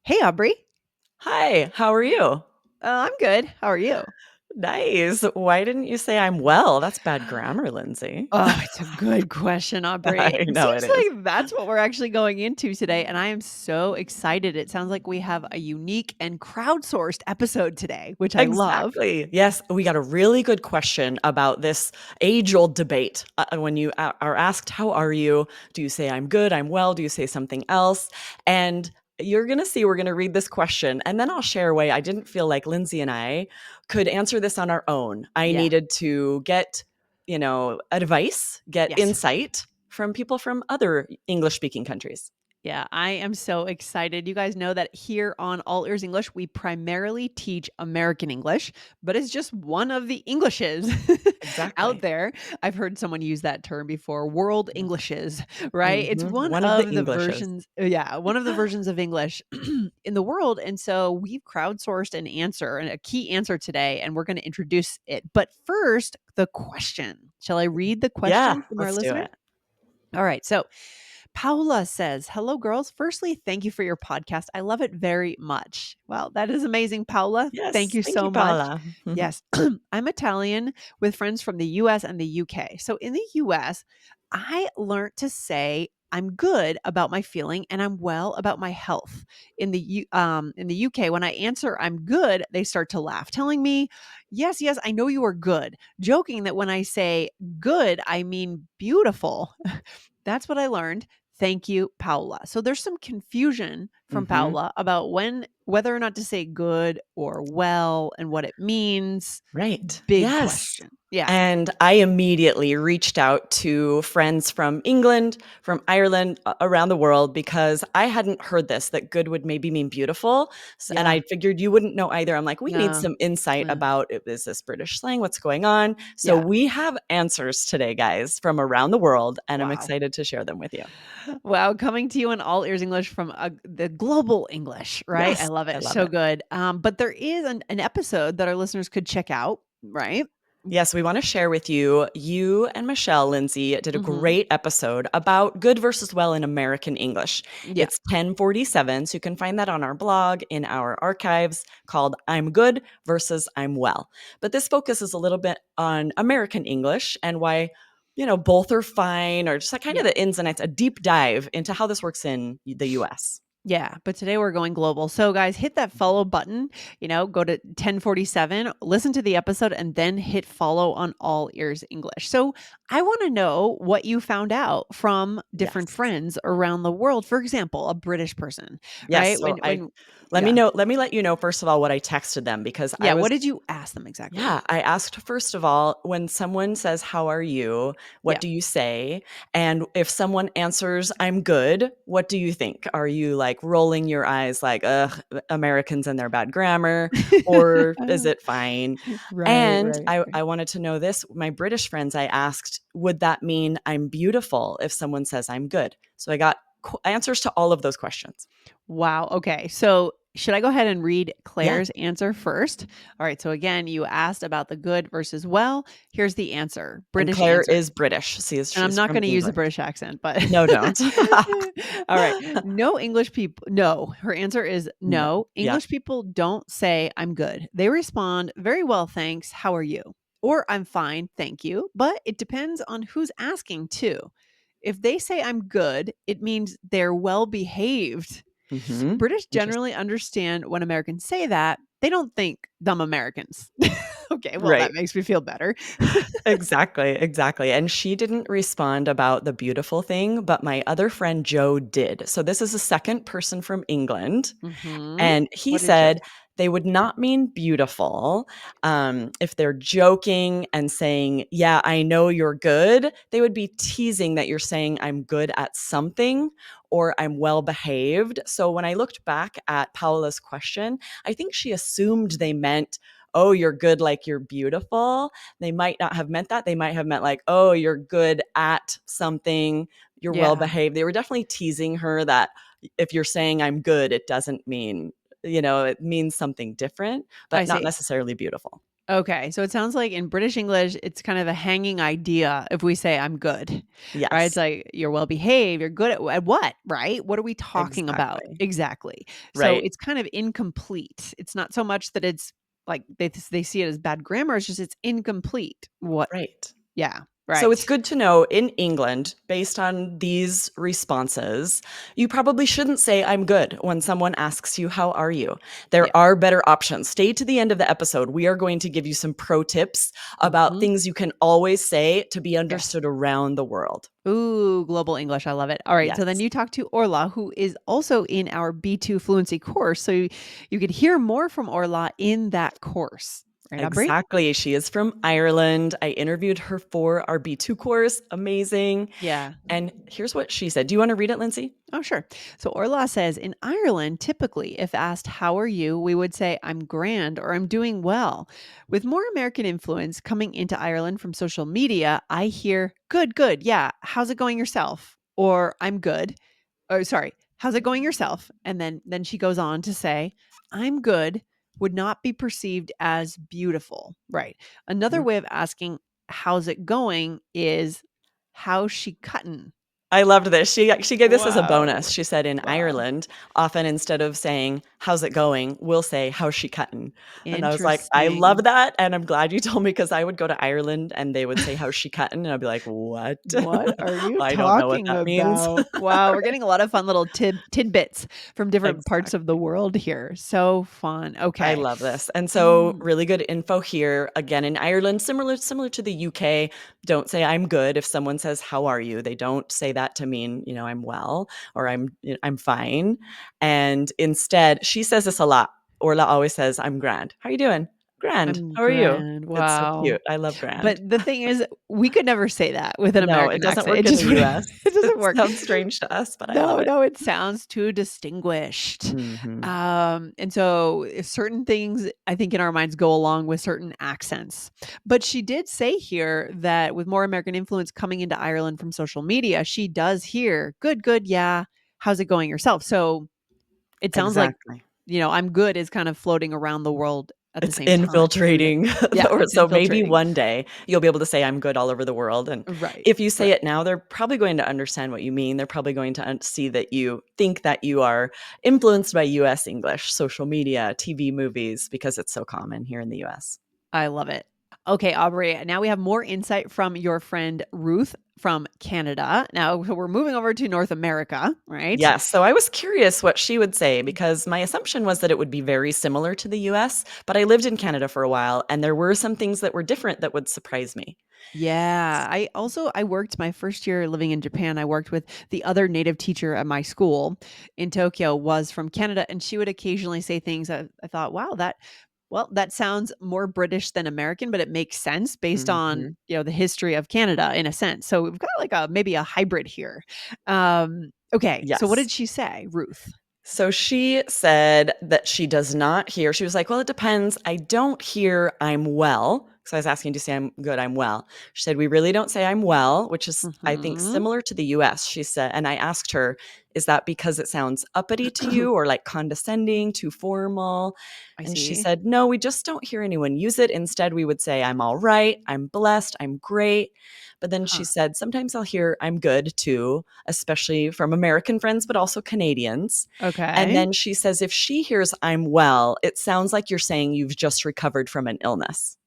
Hey, Aubrey. Hi, how are you? I'm good. How are you? Nice. Why didn't you say I'm well? That's bad grammar, Lindsay. Oh, it's a good question, Aubrey. I It know seems it is. like that's what we're actually going into today, and I am so excited. It sounds like we have a unique and crowdsourced episode today, which I love. Exactly. Yes, we got a really good question about this age-old debate. When you are asked, how are you? Do you say I'm good, I'm well? Do you say something else? And you're going to see, we're going to read this question, and then I'll share why I didn't feel like Lindsay and I could answer this on our own. I Yeah. needed to get, advice, get Yes. insight from people from other English-speaking countries. Yeah, I am so excited. You guys know that here on All Ears English, we primarily teach American English, but it's just one of the Englishes out Exactly. there. I've heard someone use that term before, world Englishes, right? It's one One of the of the Englishes. versions, yeah, one of the versions of English in the world. And so we've crowdsourced an answer and a key answer today, and we're going to introduce it. But first, the question. Shall I read the Yeah, question from our let's do listener? it. All right. So Paula says, "Hello, girls. Firstly, thank you for your podcast. I love it very much." Well, that is amazing, Paula. Thank Yes, you thank so you, much. Paula. Yes, I'm Italian with friends from the US and the UK. So in the US, I learned to say I'm good about my feeling and I'm well about my health. In the UK, when I answer I'm good, they start to laugh, telling me, "Yes, yes, I know you are good," joking that when I say good, I mean beautiful. That's what I learned. Thank you, Paula. So there's some confusion from Mhm. Paula about whether or not to say good or well and what it means. Right. Big Yes. question. Yeah. And I immediately reached out to friends from England, from Ireland, around the world because I hadn't heard this, that good would maybe mean beautiful. And Yeah. I figured you wouldn't know either. I'm like, we need No. some insight Yeah. about, is this British slang? What's going on? So Yeah. we have answers today, guys, from around the world, and I'm Wow. excited to share them with you. Wow. Coming to you in all ears English from the global English, right? I Yes, love I it. love So it. good. But there is an episode that our listeners could check out, right? Yes, we want to share with you. You and Michelle Lindsay did a Mm-hmm. great episode about good versus well in American English. Yeah. It's 1047, so you can find that on our blog in our archives called I'm Good versus I'm Well. But this focuses a little bit on American English and why, both are fine, or just like kind of Yeah. the ins and outs, a deep dive into how this works in the US. Yeah, but today we're going global. So guys, hit that follow button, go to 1047, listen to the episode and then hit follow on All Ears English. So, I want to know what you found out from different Yes. friends around the world. For example, a British person, Yes. right? So Yeah. let me let you know, first of all, what I texted them because I Yeah, was. what did you ask them exactly? Yeah, I asked first of all, when someone says, "How are you?" Yeah. What do you say? And if someone answers, "I'm good," what do you think? Are you like rolling your eyes like, "Ugh, Americans and their bad grammar," or is it fine? Right, And right. I wanted to know this. My British friends, I asked, would that mean I'm beautiful if someone says I'm good? So I got answers to all of those questions. Wow. Okay. So, should I go ahead and read Yeah. Claire's answer first? All right. So, again, you asked about the good versus well. Here's the answer, And British Claire answer. is British. And I'm She's not from going to use a England. British accent, but No, don't. all right. No English people. No. Her answer is No. no. Yeah. English people don't say I'm good. They respond, very well, thanks. How are you? Or I'm fine. Thank you. But it depends on who's asking, too. If they say I'm good, it means they're well behaved. Mhm. British Interesting. generally understand when Americans say that. They don't think dumb Americans. Okay, well, that Right. makes me feel better. Exactly, exactly, and she didn't respond about the beautiful thing, but my other friend Joe did. So this is a second person from England, Mhm. and he What did Joe said say? they would not mean beautiful, if they're joking and saying, "Yeah, I know you're good." They would be teasing that you're saying, "I'm good at something," or "I'm well behaved." So when I looked back at Paola's question, I think she assumed they meant, "Oh, you're good like you're beautiful." They might not have meant that. They might have meant like, "Oh, you're good at something, you're well Yeah, behaved." They were definitely teasing her that if you're saying I'm good, it doesn't mean, it means something different, I but not see. necessarily beautiful. Okay, so it sounds like in British English, it's kind of a hanging idea if we say I'm good, right? It's Yes, like you're well behaved, you're good at what, right? What are we talking about? exactly. Exactly. So Right, it's kind of incomplete. It's not so much that it's like they see it as bad grammar, it's just it's incomplete. What? right. Yeah, So it's right. good to know in England, based on these responses, you probably shouldn't say I'm good when someone asks you, how are you? There Yeah. are better options. Stay to the end of the episode. We are going to give you some pro tips about Mhm. things you can always say to be Yes. understood around the world. Ooh, global English. I love it. All right. So then Yes. you talk to Orla, who is also in our B2 fluency course. So you could hear more from Orla in that course. Right, Aubrey? Exactly. She is from Ireland. I interviewed her for our B2 course. Amazing. Yeah. And here's what she said. Do you want to read it, Lindsay? Oh, sure. So Orla says in Ireland, typically, if asked, how are you? We would say, I'm grand or I'm doing well. With more American influence coming into Ireland from social media, I hear, good, good. Yeah. How's it going yourself? Or I'm good. Or sorry, how's it going yourself? And then she goes on to say, I'm good would not be perceived as beautiful. Right. Another way of asking, how's it going is, how's she cutting? I loved this. She gave this as a bonus. Wow. She said in Wow. Ireland, often instead of saying, "How's it going?" we'll say, "How's she cutting?" And I was like, "I love Interesting. that, and I'm glad you told me because I would go to Ireland and they would say, "How's she cutting?" and I'd be like, "What?" What are you I don't know what talking that means. about? Wow, we're getting a lot of fun little tidbits from different parts of the Exactly. world here. So fun. I Okay. love this. And so Mm, really good info here. Again, in Ireland, similar to the UK, don't say I'm good if someone says how are you? They don't say that to mean, I'm well or I'm fine. And instead, she says this a lot. Orla always says I'm grand. How are you doing? Grand. I'm How are you? grand. It's so Wow. cute. I love grand. But the thing is, we could never say that with an No, it American doesn't accent. work It in just the wouldn't US. it It doesn't work. sounds strange to us, but I love No, it. no, it sounds too distinguished. Mhm. And so if certain things I think in our minds go along with certain accents. But she did say here that with more American influence coming into Ireland from social media, she does hear, good, good, yeah. How's it going yourself? So it sounds like, Exactly. I'm good is kind of floating around the world at the It's same time. Yeah. infiltrating, Yeah, or it's so maybe infiltrating. one day you'll be able to say I'm good all over the world, and Right. if you say Right. it now, they're probably going to understand what you mean. They're probably going to see that you think that you are influenced by US English, social media, TV, movies, because it's so common here in the US. I love it. Okay, Aubrey, now we have more insight from your friend Ruth from Canada. Now, so we're moving over to North America, right? Yes, so I was curious what she would say because my assumption was that it would be very similar to the US, but I lived in Canada for a while and there were some things that were different that would surprise me. Yeah, I worked my first year living in Japan. I worked with the other native teacher at my school in Tokyo was from Canada, and she would occasionally say things I thought, wow, that sounds more British than American, but it makes sense based on, Mhm. the history of Canada in a sense. So we've got like a maybe a hybrid here. Okay, so what Yes. did she say, Ruth? So she said that she does not hear. She was like, "Well, it depends. I don't hear I'm well." So I was asking, "Do you say I'm good? I'm well?" She said, "We really don't say I'm well," which is, I think, Mhm. similar to the US. She said, and I asked her, "Is that because it sounds uppity to you or like condescending, too formal?" I And she see. said, "No, we just don't hear anyone use it. Instead, we would say, I'm all right, I'm blessed, I'm great." But then she Huh. said, sometimes I'll hear I'm good too, especially from American friends, but also Canadians. And Okay. then she says, if she hears I'm well, it sounds like you're saying you've just recovered from an illness,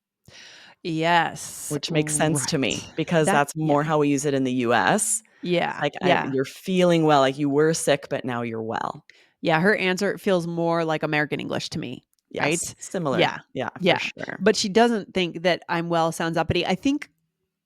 Yes. which makes sense to me Right. because That that's more yeah. how we use it in the US. It's Yeah. like Yeah. you're feeling well, like you were sick, but now you're well. Yeah, her answer feels more like American English to me, Yes, right? similar. Yeah. Yeah, for Yeah. sure. But she doesn't think that I'm well sounds uppity. I think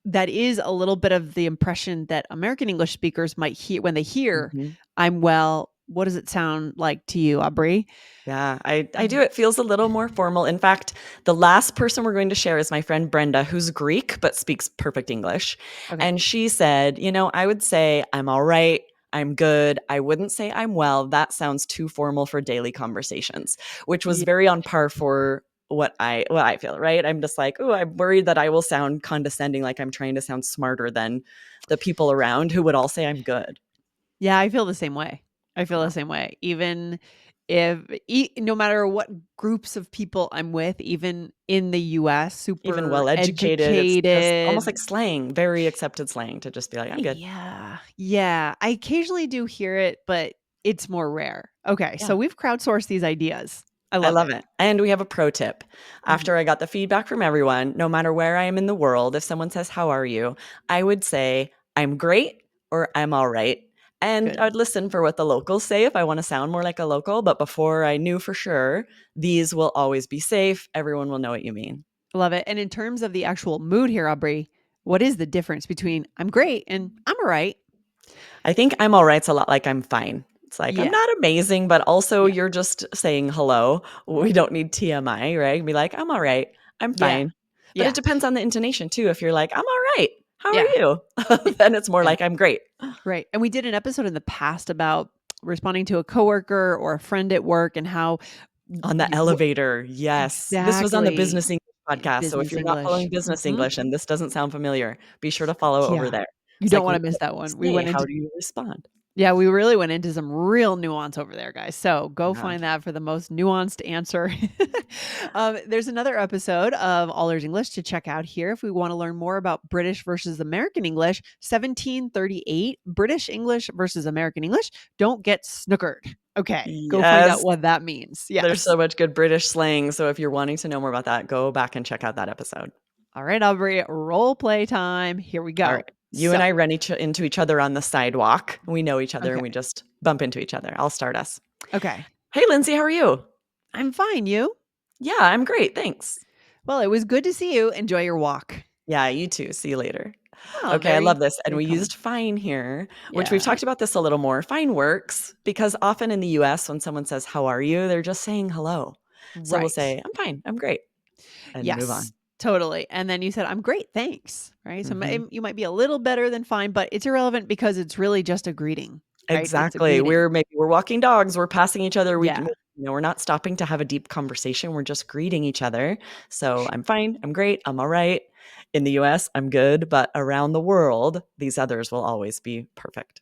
that is a little bit of the impression that American English speakers might hear when they hear Mhm. I'm well. What does it sound like to you, Aubrey? Yeah, I do. It feels a little more formal. In fact, the last person we're going to share is my friend Brenda, who's Greek but speaks perfect English. Okay. And she said, I would say I'm all right. I'm good. I wouldn't say I'm well. That sounds too formal for daily conversations, which was Yeah. very on par for what I feel, right? I'm just like, oh, I'm worried that I will sound condescending, like I'm trying to sound smarter than the people around who would all say I'm good. Yeah, I feel the same way. I feel Yeah. the same way. Even if no matter what groups of people I'm with, even in the US, Even super well-educated, it's just almost educated. like slang, very accepted slang to just be like, "I'm good." Yeah. Yeah. I occasionally do hear it, but it's more rare. Okay. So Yeah. we've crowdsourced these ideas. I I love love it. it. And we have a pro tip. Mhm. After I got the feedback from everyone, no matter where I am in the world, if someone says, "How are you?" I would say, "I'm great," or "I'm all right." And Good. I'd listen for what the locals say if I want to sound more like a local. But before I knew for sure, these will always be safe. Everyone will know what you mean. Love it. And in terms of the actual mood here, Aubrey, what is the difference between I'm great and I'm all right? I think I'm all right's a lot like I'm fine. It's like I'm Yeah. not amazing, but also Yeah. you're just saying hello. We don't need TMI, right? Be like, I'm all right. I'm Yeah. fine. But it Yeah. depends on the intonation too. If you're like, I'm all right. How are Yeah. you? Then it's more Yeah. like I'm great. Right. And we did an episode in the past about responding to a coworker or a friend at work and how On the elevator. Yes. This was on the exactly Business English podcast. So if business you're not following English. Business Mhm. English and this doesn't sound familiar, be sure to follow over Yeah. there. You It's don't like, wanna what miss do that you one. We say? went How into do you respond? Yeah, we really went into some real nuance over there, guys. So go Yeah. find that for the most nuanced answer. There's another episode of All Ears English to check out here if we want to learn more about British versus American English. 1738, British English versus American English. Don't get snookered. Okay, go find out Yes. what that means. There's Yes. so much good British slang, so if you're wanting to know more about that, go back and check out that episode. All right, Aubrey, role play time. Here we All go. right. You and So, I run into each other on the sidewalk. We know each other and we okay. just bump into each other. I'll start us. Okay. "Hey, Lindsay, how are you?" I'm fine. You? "Yeah, I'm great, thanks." Well, it was good to see you. Enjoy your walk. "Yeah, you too. See you later." Oh, Okay, I love very, this, and very we common. used fine here, which we've Yeah. talked about this a little more. Fine works because often in the US, when someone says, "How are you?" they're just saying hello. So we'll Right. say, "I'm fine. I'm great," and move Yes, on. totally. And then you said, I'm great, thanks. Right. So Mhm. you might be a little better than fine, but it's irrelevant because it's really just a greeting, right? It's a Exactly. greeting. We're walking dogs, we're passing each other, Yeah. we're not stopping to have a deep conversation, we're just greeting each other. So, "I'm fine, I'm great, I'm alright." In the US, "I'm good," but around the world, these others will always be perfect.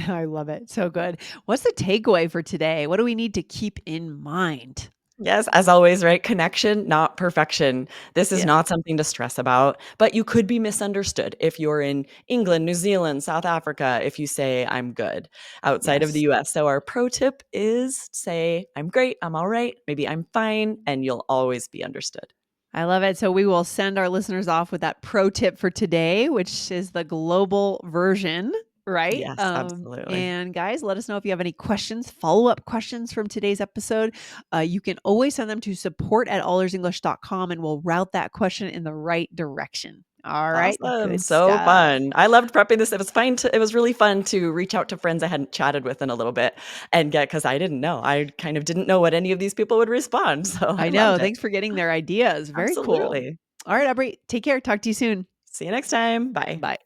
I love it. So good. What's the takeaway for today? What do we need to keep in mind? Yes, as always, right? Connection, not perfection. This is Yeah. not something to stress about, but you could be misunderstood if you're in England, New Zealand, South Africa, if you say, "I'm good," outside of the Yes. US. So our pro tip is say, "I'm great, I'm alright, maybe I'm fine," and you'll always be understood. I love it. So we will send our listeners off with that pro tip for today, which is the global version, right? Yes, absolutely. And guys, let us know if you have any questions, follow up questions from today's episode. You can always send them to support@allearsenglish.com and we'll route that question in the right direction. All right. Awesome, Good so stuff. fun. I loved prepping this. It was really fun to reach out to friends I hadn't chatted with in a little bit and get because I didn't know. I kind of didn't know what any of these people would respond, so I I loved know. it. Thanks for getting their ideas. Very cool. Absolutely. All right, Aubrey. Take care. Talk to you soon. See you next time. Bye. Bye.